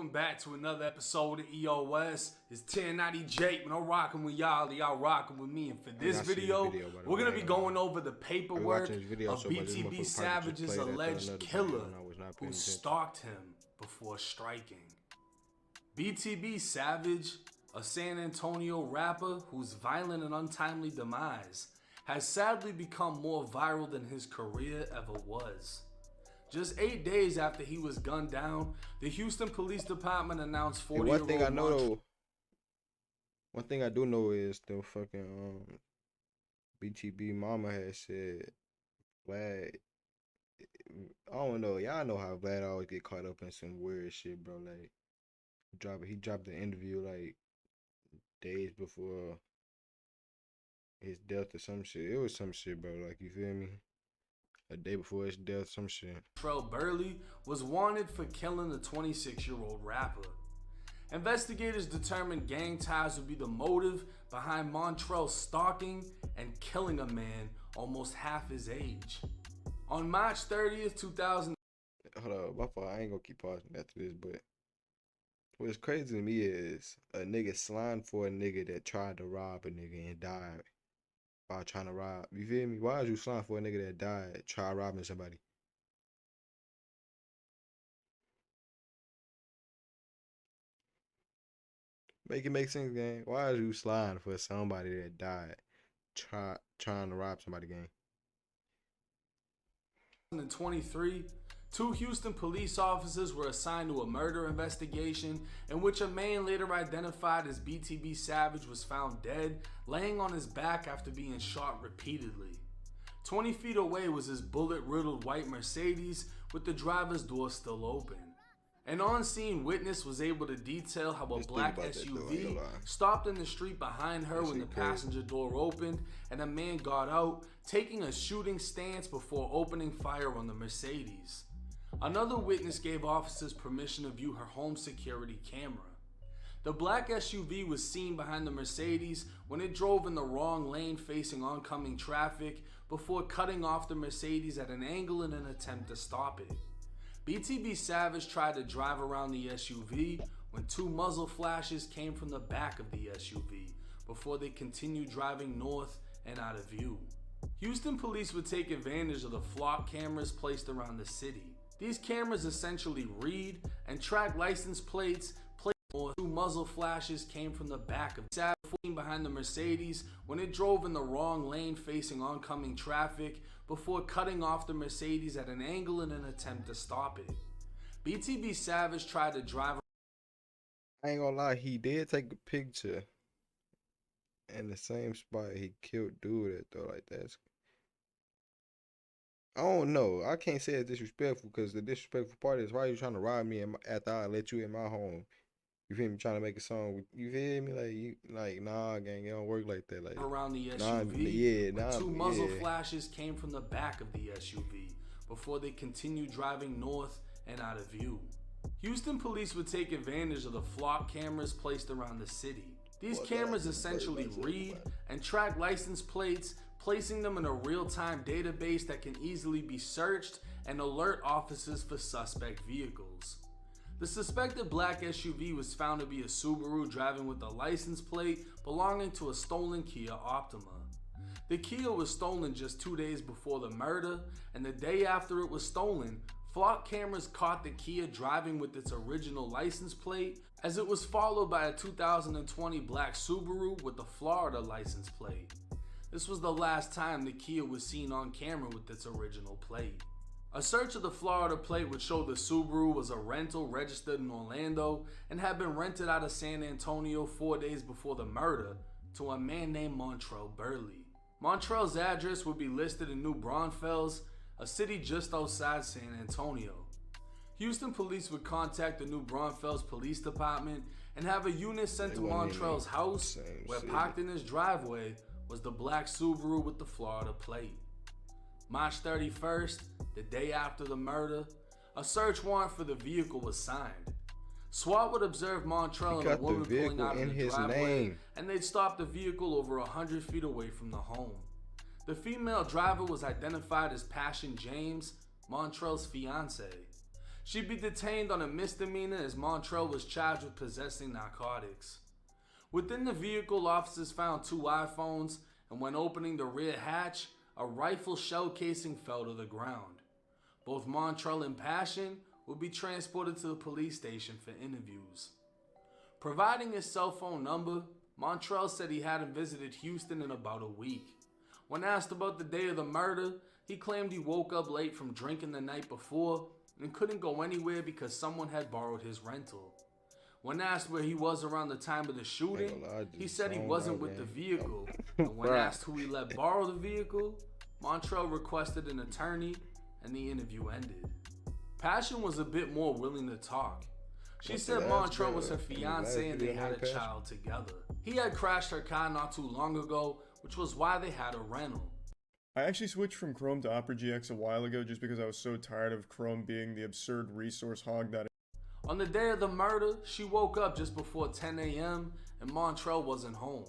welcome back to another episode of EOS. It's 1090 Jake, man. I'm rocking with y'all rocking with me. And for this video, we're going to be going over the paperwork of BTB Savage's alleged killer who stalked him before striking. BTB Savage, a San Antonio rapper whose violent and untimely demise has sadly become more viral than his career ever was. Just 8 days after he was gunned down, the Houston Police Department announced 40-year-old One thing I know though, one thing I do know is the fucking BTB mama had said Vlad, I don't know, y'all know how Vlad always get caught up in some weird shit, bro. Like he dropped the interview like days before his death or some shit. It was some shit, bro. Like, you feel me? A day before his death, some shit. Montrell Burley was wanted for killing the 26-year-old rapper. Investigators determined gang ties would be the motive behind Montrell stalking and killing a man almost half his age. On March 30th, 2000. Hold up, my fault. I ain't gonna keep pausing after this, but what's crazy to me is a nigga slying for a nigga that tried to rob a nigga and died while trying to rob. You feel me? Why is you slying for a nigga that died try robbing somebody? Make it make sense, gang. Why is you slying for somebody that died trying to rob somebody, gang? In 2023, two Houston police officers were assigned to a murder investigation in which a man later identified as BTB Savage was found dead, laying on his back after being shot repeatedly. 20 feet away was his bullet-riddled white Mercedes with the driver's door still open. An on-scene witness was able to detail how a black SUV stopped in the street behind her when the passenger door opened and a man got out, taking a shooting stance before opening fire on the Mercedes. Another witness gave officers permission to view her home security camera. The black SUV was seen behind the Mercedes when it drove in the wrong lane facing oncoming traffic before cutting off the Mercedes at an angle in an attempt to stop it. BTB Savage tried to drive around the SUV when two muzzle flashes came from the back of the SUV before they continued driving north and out of view. Houston police would take advantage of the flock cameras placed around the city. These cameras essentially read and track license plates placed or two muzzle flashes came from the back of Savage behind the Mercedes when it drove in the wrong lane facing oncoming traffic before cutting off the Mercedes at an angle in an attempt to stop it. BTB Savage tried to drive. I ain't gonna lie, he did take a picture in the same spot he killed dude at though. Like, that's, I don't know. I can't say it's disrespectful because the disrespectful part is why you trying to rob me after I let you in my home. You feel me? Trying to make a song with, you feel me? Like nah, gang, it don't work like that. Like, around the SUV, two muzzle flashes came from the back of the SUV before they continued driving north and out of view. Houston police would take advantage of the flock cameras placed around the city. These cameras essentially read and track license plates, placing them in a real-time database that can easily be searched and alert officers for suspect vehicles. The suspected black SUV was found to be a Subaru driving with a license plate belonging to a stolen Kia Optima. The Kia was stolen just 2 days before the murder, and the day after it was stolen, flock cameras caught the Kia driving with its original license plate, as it was followed by a 2020 black Subaru with the Florida license plate. This was the last time the Kia was seen on camera with its original plate. A search of the Florida plate would show the Subaru was a rental registered in Orlando and had been rented out of San Antonio 4 days before the murder to a man named Montrell Burley. Montrell's address would be listed in New Braunfels, a city just outside San Antonio. Houston police would contact the New Braunfels Police Department and have a unit sent to Montrell's house, where parked in his driveway was the black Subaru with the Florida plate. March 31st, the day after the murder, a search warrant for the vehicle was signed. SWAT would observe Montrell and a woman pulling out of the driveway, and they'd stop the vehicle over 100 feet away from the home. The female driver was identified as Passion James, Montrell's fiance. She'd be detained on a misdemeanor as Montrell was charged with possessing narcotics. Within the vehicle, officers found 2 iPhones, and when opening the rear hatch, a rifle shell casing fell to the ground. Both Montrell and Passion would be transported to the police station for interviews. Providing his cell phone number, Montrell said he hadn't visited Houston in about a week. When asked about the day of the murder, he claimed he woke up late from drinking the night before and couldn't go anywhere because someone had borrowed his rental. When asked where he was around the time of the shooting, he said he wasn't with the vehicle. And when asked who he let borrow the vehicle, Montrell requested an attorney and the interview ended. Passion was a bit more willing to talk. She said Montrell was her fiance and they had a child together. He had crashed her car not too long ago, which was why they had a rental. I actually switched from Chrome to Opera GX a while ago just because I was so tired of Chrome being the absurd resource hog that. On the day of the murder, she woke up just before 10 a.m. and Montrell wasn't home.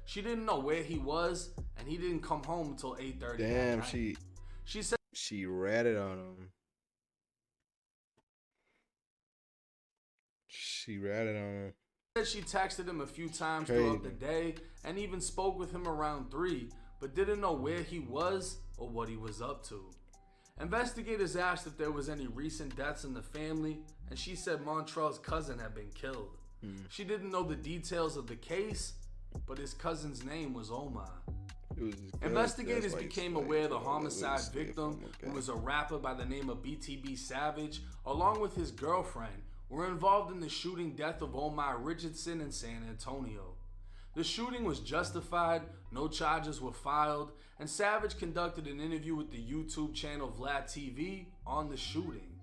She didn't know where he was, and he didn't come home until 8:30. Damn, she said she ratted on him. She ratted on him. She texted him a few times throughout the day and even spoke with him around 3, but didn't know where he was or what he was up to. Investigators asked if there was any recent deaths in the family, and she said Montrell's cousin had been killed. She didn't know the details of the case, but his cousin's name was Omar. Investigators became aware the homicide victim, who was a rapper by the name of BTB Savage, along with his girlfriend, were involved in the shooting death of Omar Richardson in San Antonio. The shooting was justified, no charges were filed, and Savage conducted an interview with the YouTube channel Vlad TV on the shooting.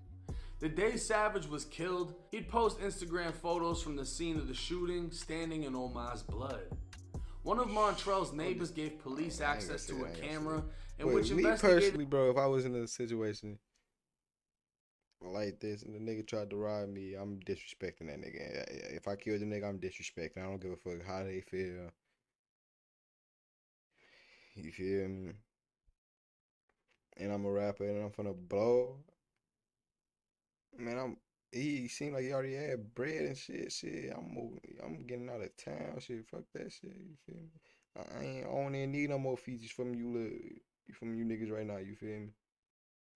The day Savage was killed, he'd post Instagram photos from the scene of the shooting, standing in Omar's blood. One of Montrell's neighbors gave police access to a camera in which investigators... Personally, bro, if I was in a situation like this and the nigga tried to rob me, I'm disrespecting that nigga. If I killed the nigga, I'm disrespecting. I don't give a fuck how they feel. You feel me? And I'm a rapper and I'm finna blow. Man, he seemed like he already had bread and shit. I'm getting out of town. Shit, fuck that shit. You feel me? I don't even need no more features from you niggas right now. You feel me?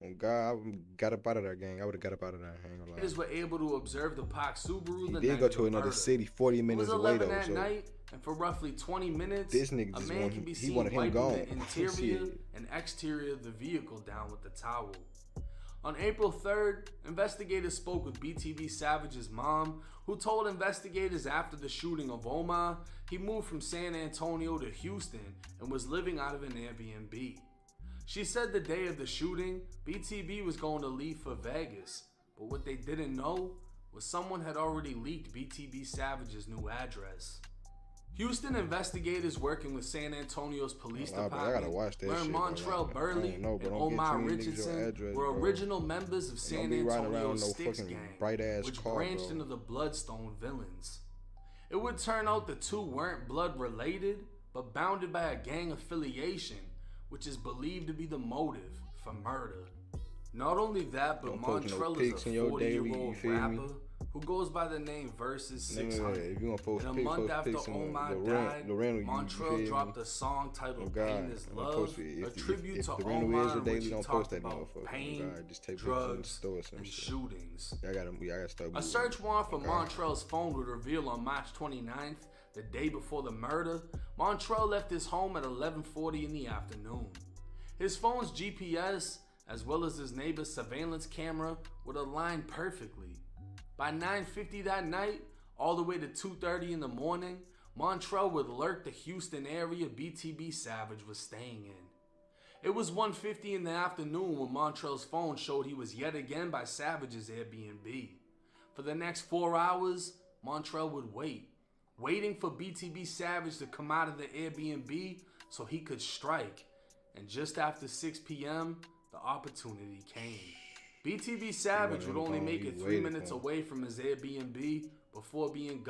Oh God, I got up out of that gang. I would have got up out of that. Hang on. Were able to observe the Pac Subaru. He did go to another city, 40 minutes away though. At night, and for roughly 20 minutes, this nigga just wanted him gone. The interior and exterior of the vehicle down with the towel. On April 3rd, investigators spoke with BTB Savage's mom, who told investigators after the shooting of Omar, he moved from San Antonio to Houston and was living out of an Airbnb. She said the day of the shooting, BTB was going to leave for Vegas, but what they didn't know was someone had already leaked BTB Savage's new address. Houston investigators working with San Antonio's police department learned Montrell Burley and Omar Richardson were original members of San Antonio's Sticks gang, which branched into the Bloodstone villains. It would turn out the two weren't blood related, but bounded by a gang affiliation, which is believed to be the motive for murder. Not only that, but Montrell is a 40-year-old rapper who goes by the name Versus 600. And a month after Omar died, Montrell dropped a song titled Pain is Love, a tribute to Omar in which he talked about pain, drugs, and shootings. A search warrant for Montrell's phone would reveal on March 29th, the day before the murder, Montrell left his home at 11:40 in the afternoon. His phone's GPS, as well as his neighbor's surveillance camera, would align perfectly. By 9:50 that night, all the way to 2:30 in the morning, Montrell would lurk the Houston area BTB Savage was staying in. It was 1:50 in the afternoon when Montrell's phone showed he was yet again by Savage's Airbnb. For the next 4 hours, Montrell would waiting for BTB Savage to come out of the Airbnb so he could strike. And just after 6 p.m., the opportunity came. BTB Savage would only make it 3 minutes away from his Airbnb before being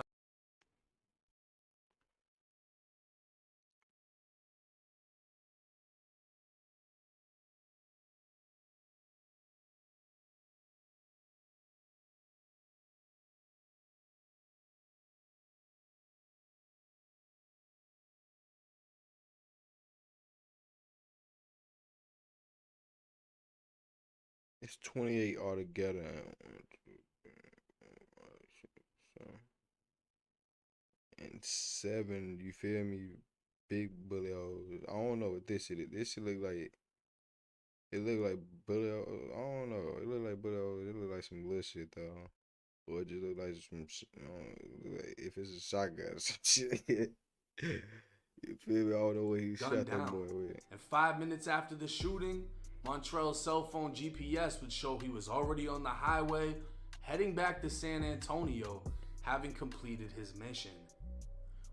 It's 28 altogether. And 7, you feel me? Big bully hoes. I don't know what this shit is. This shit look like. It look like bully. I don't know. It look like bully hoes. It look like some little shit though. Or it just look like some. Like if it's a shotgun or some shit. You feel me? I don't know what he shot that boy with. And 5 minutes after the shooting, Montrell's cell phone GPS would show he was already on the highway, heading back to San Antonio, having completed his mission.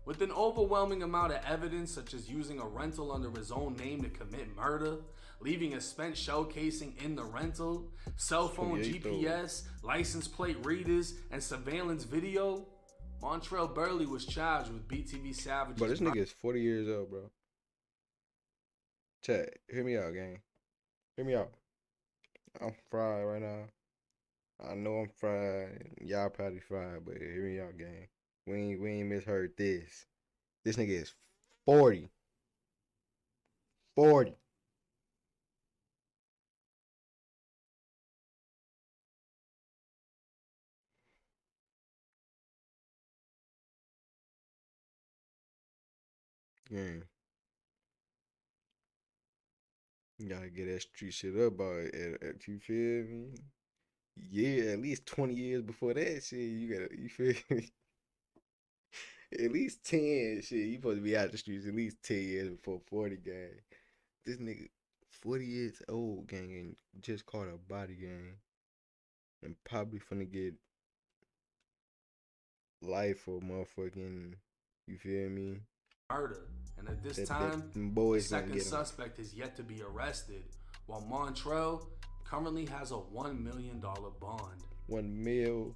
With an overwhelming amount of evidence, such as using a rental under his own name to commit murder, leaving a spent shell casing in the rental, cell phone GPS, license plate readers, and surveillance video, Montrell Burley was charged with BTV Savage's. But this nigga is 40 years old, bro. Chat, hear me out, gang. Hear me out. I'm fried right now. I know I'm fried. Y'all probably fried, but hear me out, gang. We ain't misheard this. This nigga is 40. 40. Gang. You gotta get that street shit up, you feel me? Yeah, at least 20 years before that shit, you feel me? At least 10 shit, you supposed to be out the streets at least 10 years before 40, gang. This nigga 40 years old, gang, and just caught a body, gang. And probably finna get life or motherfucking, you feel me? Murder. And at this time, the second suspect is yet to be arrested, while Montrell currently has a $1 million bond. 1 mil.